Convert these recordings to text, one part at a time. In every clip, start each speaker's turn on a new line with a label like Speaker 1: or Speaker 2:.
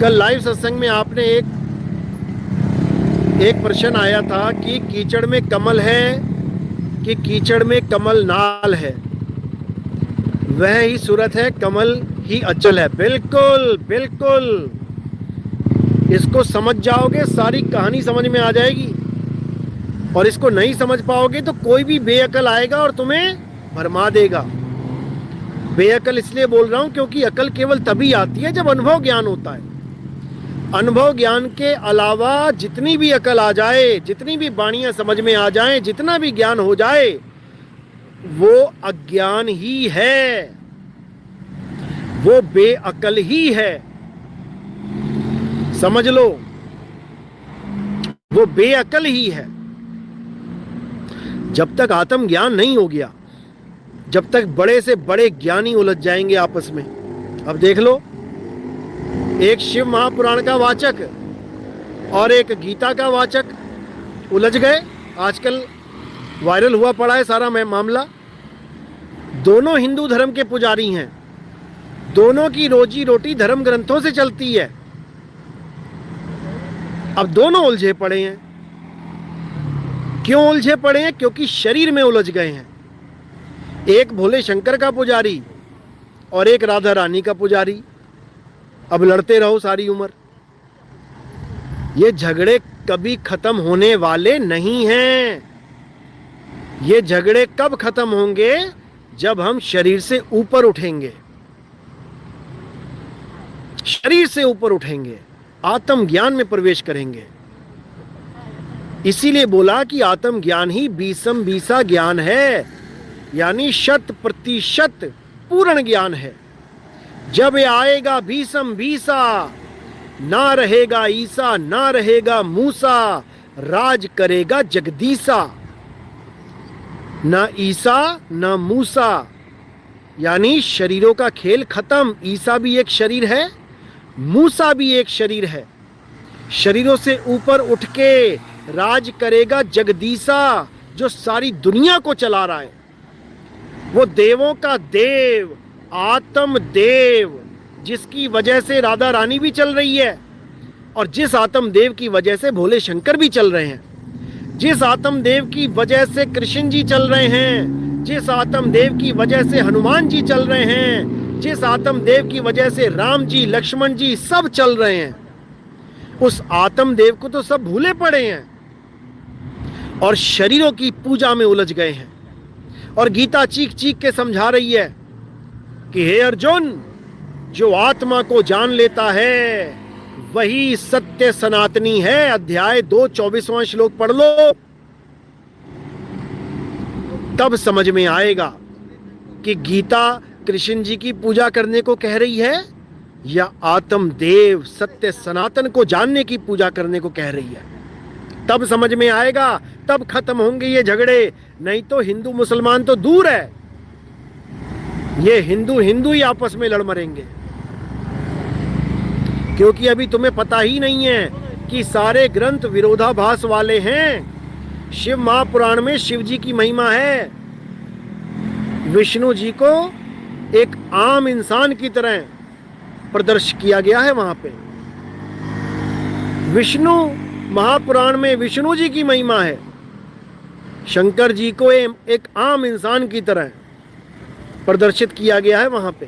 Speaker 1: कल लाइव सत्संग में आपने एक प्रश्न आया था कि कीचड़ में कमल है कि कीचड़ में कमल नाल है। वह ही सूरत है, कमल ही अचल है। बिल्कुल बिल्कुल, इसको समझ जाओगे सारी कहानी समझ में आ जाएगी। और इसको नहीं समझ पाओगे तो कोई भी बेअकल आएगा और तुम्हें भरमा देगा। बेअकल इसलिए बोल रहा हूं क्योंकि अकल केवल तभी आती है जब अनुभव ज्ञान होता है। अनुभव ज्ञान के अलावा जितनी भी अकल आ जाए, जितनी भी वाणियां समझ में आ जाएं, जितना भी ज्ञान हो जाए, वो अज्ञान ही है, वो बेअकल ही है। समझ लो, वो बेअकल ही है। जब तक आत्म ज्ञान नहीं हो गया, जब तक बड़े से बड़े ज्ञानी उलझ जाएंगे आपस में। अब देख लो, एक शिव महापुराण का वाचक और एक गीता का वाचक उलझ गए। आजकल वायरल हुआ पड़ा है सारा मामला। दोनों हिंदू धर्म के पुजारी हैं, दोनों की रोजी रोटी धर्म ग्रंथों से चलती है। अब दोनों उलझे पड़े हैं। क्यों उलझे पड़े हैं? क्योंकि शरीर में उलझ गए हैं। एक भोले शंकर का पुजारी और एक राधा रानी का पुजारी। अब लड़ते रहो सारी उम्र। ये झगड़े कभी खत्म होने वाले नहीं हैं। ये झगड़े कब खत्म होंगे? जब हम शरीर से ऊपर उठेंगे, शरीर से ऊपर उठेंगे, आत्म ज्ञान में प्रवेश करेंगे। इसीलिए बोला कि आत्म ज्ञान ही बीसम बीसा ज्ञान है, यानी 100% पूर्ण ज्ञान है। जब ये आएगा बीसम बीसा, ना रहेगा ईसा, ना रहेगा मूसा, राज करेगा जगदीसा। ना ईसा ना मूसा, यानी शरीरों का खेल खत्म। ईसा भी एक शरीर है, मूसा भी एक शरीर है। शरीरों से ऊपर उठ के राज करेगा जगदीसा, जो सारी दुनिया को चला रहा है। वो देवों का देव, आत्म देव, जिसकी वजह से राधा रानी भी चल रही है और जिस आत्म देव की वजह से भोले शंकर भी चल रहे हैं, जिस आत्म देव की वजह से कृष्ण जी चल रहे हैं, जिस आत्म देव की वजह से हनुमान जी चल रहे हैं, जिस आत्म देव की वजह से राम जी, लक्ष्मण जी सब चल रहे हैं, उस आत्म देव को तो सब भूले पड़े हैं और शरीरों की पूजा में उलझ गए हैं। और गीता चीख चीख के समझा रही है कि हे अर्जुन, जो आत्मा को जान लेता है वही सत्य सनातनी है। अध्याय 2 24वां श्लोक पढ़ लो, तब समझ में आएगा कि गीता कृष्ण जी की पूजा करने को कह रही है या आत्म देव सत्य सनातन को जानने की पूजा करने को कह रही है। तब समझ में आएगा, तब खत्म होंगे ये झगड़े। नहीं तो हिंदू मुसलमान तो दूर है, ये हिंदू हिंदू ही आपस में लड़ मरेंगे। क्योंकि अभी तुम्हें पता ही नहीं है कि सारे ग्रंथ विरोधाभास वाले हैं। शिव महापुराण में शिव जी की महिमा है, विष्णु जी को एक आम इंसान की तरह प्रदर्शित किया गया है। वहां पे विष्णु महापुराण में विष्णु जी की महिमा है, शंकर जी को एक आम इंसान की तरह प्रदर्शित किया गया है वहां पे।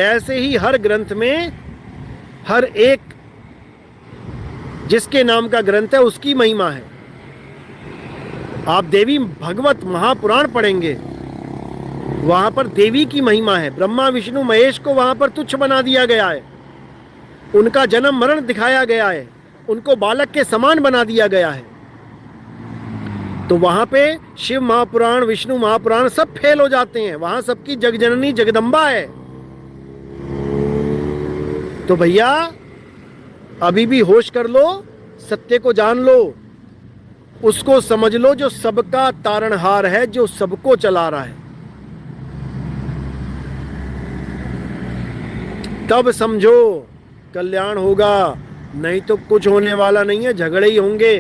Speaker 1: ऐसे ही हर ग्रंथ में हर एक जिसके नाम का ग्रंथ है उसकी महिमा है। आप देवी भगवत महापुराण पढ़ेंगे, वहां पर देवी की महिमा है। ब्रह्मा विष्णु महेश को वहां पर तुच्छ बना दिया गया है, उनका जन्म मरण दिखाया गया है, उनको बालक के समान बना दिया गया है। तो वहां पे शिव महापुराण विष्णु महापुराण सब फेल हो जाते हैं। वहां सबकी जगजननी जगदम्बा है। तो भैया अभी भी होश कर लो, सत्य को जान लो, उसको समझ लो जो सबका तारणहार है, जो सबको चला रहा है। तब समझो कल्याण होगा, नहीं तो कुछ होने वाला नहीं है। झगड़े ही होंगे,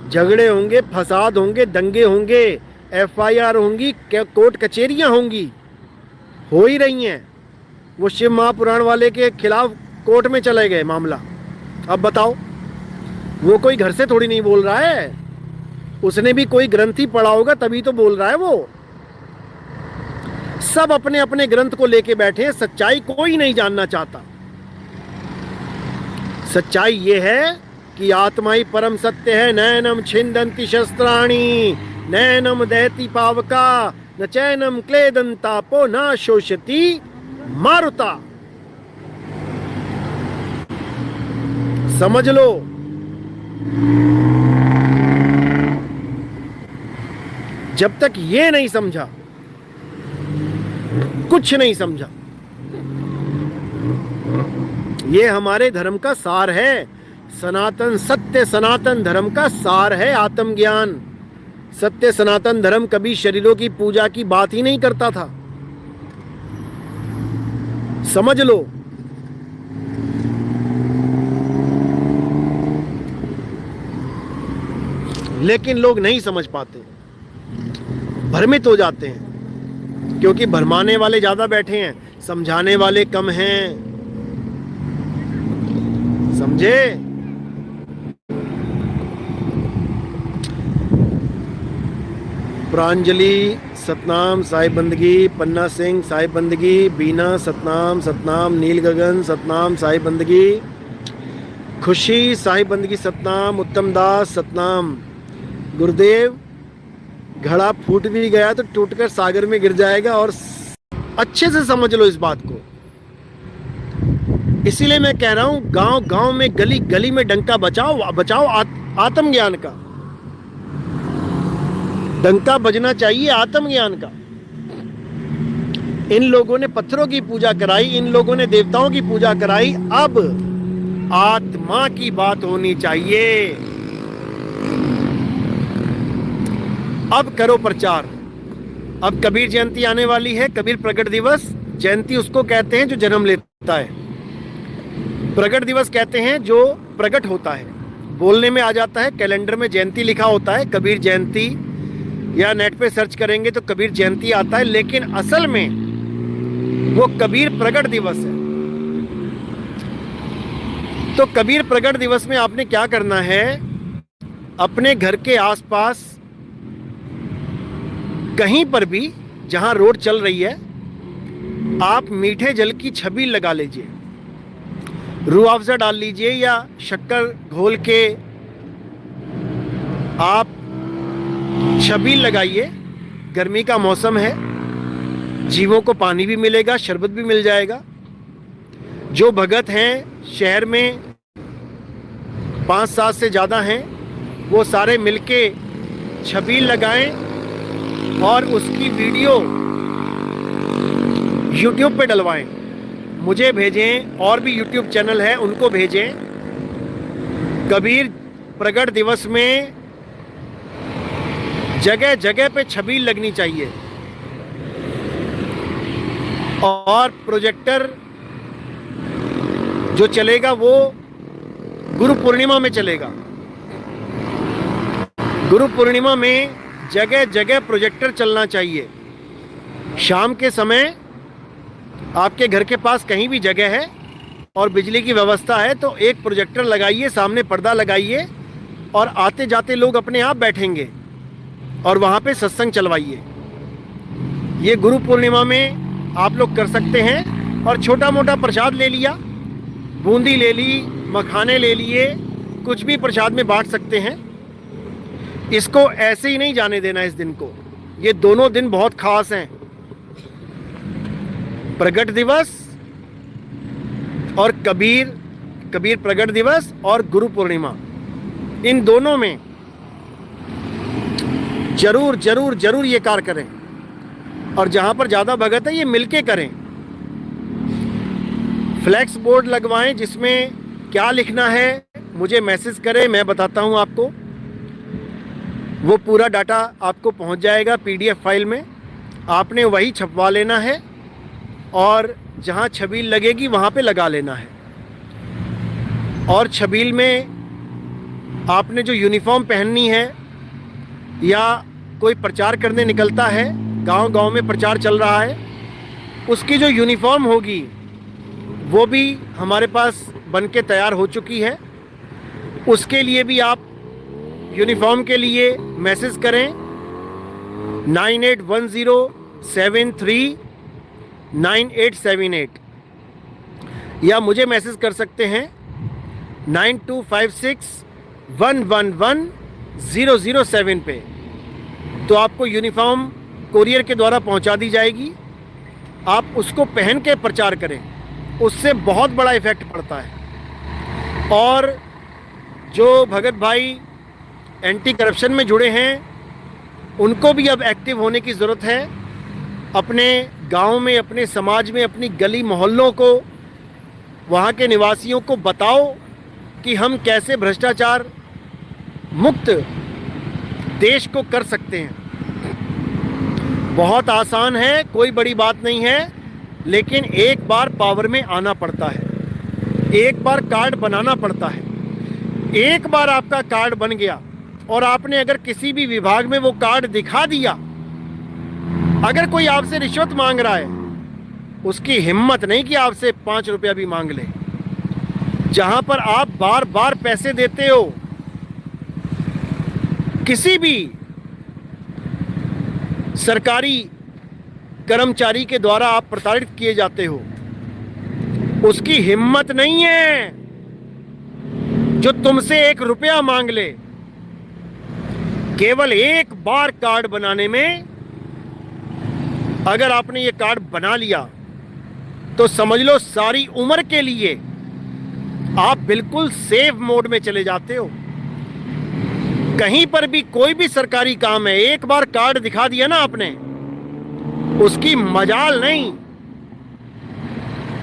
Speaker 1: झगड़े होंगे, फसाद होंगे, दंगे होंगे, FIR होंगी, कोर्ट कचहरियां होंगी, हो ही रही हैं। वो शिव महापुराण वाले के खिलाफ कोर्ट में चले गए मामला। अब बताओ, वो कोई घर से थोड़ी नहीं बोल रहा है, उसने भी कोई ग्रंथ ही पढ़ा होगा तभी तो बोल रहा है। वो सब अपने अपने ग्रंथ को लेके बैठे हैं, सच्चाई कोई नहीं जानना चाहता। सच्चाई ये है कि आत्मा ही परम सत्य है। नैनम छिंदंति शस्त्राणि नैनम दहति पावका न चैनम क्लेदंतापो न शोषति मारुता। समझ लो, जब तक ये नहीं समझा कुछ नहीं समझा। ये हमारे धर्म का सार है, सनातन सत्य सनातन धर्म का सार है आत्मज्ञान। सत्य सनातन धर्म कभी शरीरों की पूजा की बात ही नहीं करता था, समझ लो। लेकिन लोग नहीं समझ पाते, भ्रमित हो जाते हैं, क्योंकि भरमाने वाले ज्यादा बैठे हैं, समझाने वाले कम हैं। समझे? प्रांजलि सतनाम साहिब बंदगी, पन्ना सिंह साहिब बंदगी, बीना सतनाम सतनाम, नील गगन सतनाम साहिब बंदगी, खुशी साहिब बंदगी सतनाम, उत्तम दास सतनाम। गुरुदेव, घड़ा फूट भी गया तो टूटकर सागर में गिर जाएगा, और अच्छे से समझ लो इस बात को। इसीलिए मैं कह रहा हूं, गांव गांव में गली गली में डंका बचाओ बचाओ आत्मज्ञान का। डंका बजना चाहिए आत्मज्ञान का। इन लोगों ने पत्थरों की पूजा कराई, इन लोगों ने देवताओं की पूजा कराई, अब आत्मा की बात होनी चाहिए। अब करो प्रचार। अब कबीर जयंती आने वाली है, कबीर प्रगट दिवस। जयंती उसको कहते हैं जो जन्म लेता है, प्रगट दिवस कहते हैं जो प्रकट होता है। बोलने में आ जाता है, कैलेंडर में जयंती लिखा होता है, कबीर जयंती, या नेट पे सर्च करेंगे तो कबीर जयंती आता है, लेकिन असल में वो कबीर प्रगट दिवस है। तो कबीर प्रगट दिवस में आपने क्या करना है, अपने घर के आसपास कहीं पर भी जहां रोड चल रही है, आप मीठे जल की छबील लगा लीजिए, रूह अफ़ज़ा डाल लीजिए, या शक्कर घोल के आप छबील लगाइए। गर्मी का मौसम है, जीवों को पानी भी मिलेगा, शरबत भी मिल जाएगा। जो भगत हैं शहर में 5-7 से ज़्यादा हैं, वो सारे मिलके छबील लगाएं और उसकी वीडियो YouTube पे डलवाएं, मुझे भेजें, और भी YouTube चैनल है उनको भेजें। कबीर प्रगट दिवस में जगह जगह पे छबील लगनी चाहिए, और प्रोजेक्टर जो चलेगा वो गुरु पूर्णिमा में चलेगा। गुरु पूर्णिमा में जगह जगह प्रोजेक्टर चलना चाहिए। शाम के समय आपके घर के पास कहीं भी जगह है और बिजली की व्यवस्था है तो एक प्रोजेक्टर लगाइए, सामने पर्दा लगाइए, और आते जाते लोग अपने आप बैठेंगे और वहाँ पे सत्संग चलवाइए। ये गुरु पूर्णिमा में आप लोग कर सकते हैं। और छोटा मोटा प्रसाद ले लिया, बूंदी ले ली, मखाने ले लिए, कुछ भी प्रसाद में बांट सकते हैं। इसको ऐसे ही नहीं जाने देना इस दिन को। ये दोनों दिन बहुत खास हैं, प्रगट दिवस और कबीर प्रगट दिवस और गुरु पूर्णिमा, इन दोनों में जरूर जरूर जरूर ये कार्य करें। और जहां पर ज़्यादा भगत है ये मिलके करें। फ्लैक्स बोर्ड लगवाएं जिसमें क्या लिखना है मुझे मैसेज करें, मैं बताता हूं आपको। वो पूरा डाटा आपको पहुंच जाएगा PDF फाइल में, आपने वही छपवा लेना है और जहां छबील लगेगी वहां पे लगा लेना है। और छबील में आपने जो यूनिफॉर्म पहननी है, या कोई प्रचार करने निकलता है, गांव गांव में प्रचार चल रहा है, उसकी जो यूनिफॉर्म होगी वो भी हमारे पास बन के तैयार हो चुकी है। उसके लिए भी आप यूनिफॉर्म के लिए मैसेज करें 9810739878 या मुझे मैसेज कर सकते हैं 9256111007 पे। तो आपको यूनिफॉर्म कोरियर के द्वारा पहुंचा दी जाएगी। आप उसको पहन के प्रचार करें, उससे बहुत बड़ा इफ़ेक्ट पड़ता है। और जो भगत भाई एंटी करप्शन में जुड़े हैं उनको भी अब एक्टिव होने की ज़रूरत है। अपने गांव में, अपने समाज में, अपनी गली मोहल्लों को, वहाँ के निवासियों को बताओ कि हम कैसे भ्रष्टाचार मुक्त देश को कर सकते हैं। बहुत आसान है, कोई बड़ी बात नहीं है, लेकिन एक बार पावर में आना पड़ता है, एक बार कार्ड बनाना पड़ता है। एक बार आपका कार्ड बन गया और आपने अगर किसी भी विभाग में वो कार्ड दिखा दिया, अगर कोई आपसे रिश्वत मांग रहा है, उसकी हिम्मत नहीं कि आपसे 5 रुपया भी मांग ले। जहां पर आप बार बार पैसे देते हो, किसी भी सरकारी कर्मचारी के द्वारा आप प्रताड़ित किए जाते हो, उसकी हिम्मत नहीं है जो तुमसे 1 रुपया मांग ले। केवल एक बार कार्ड बनाने में, अगर आपने ये कार्ड बना लिया तो समझ लो सारी उम्र के लिए आप बिल्कुल सेफ मोड में चले जाते हो। कहीं पर भी कोई भी सरकारी काम है, एक बार कार्ड दिखा दिया ना आपने, उसकी मजाल नहीं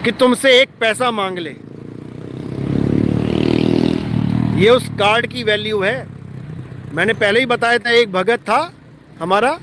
Speaker 1: कि तुमसे 1 पैसा मांग ले। ये उस कार्ड की वैल्यू है। मैंने पहले ही बताया था, एक भगत था हमारा,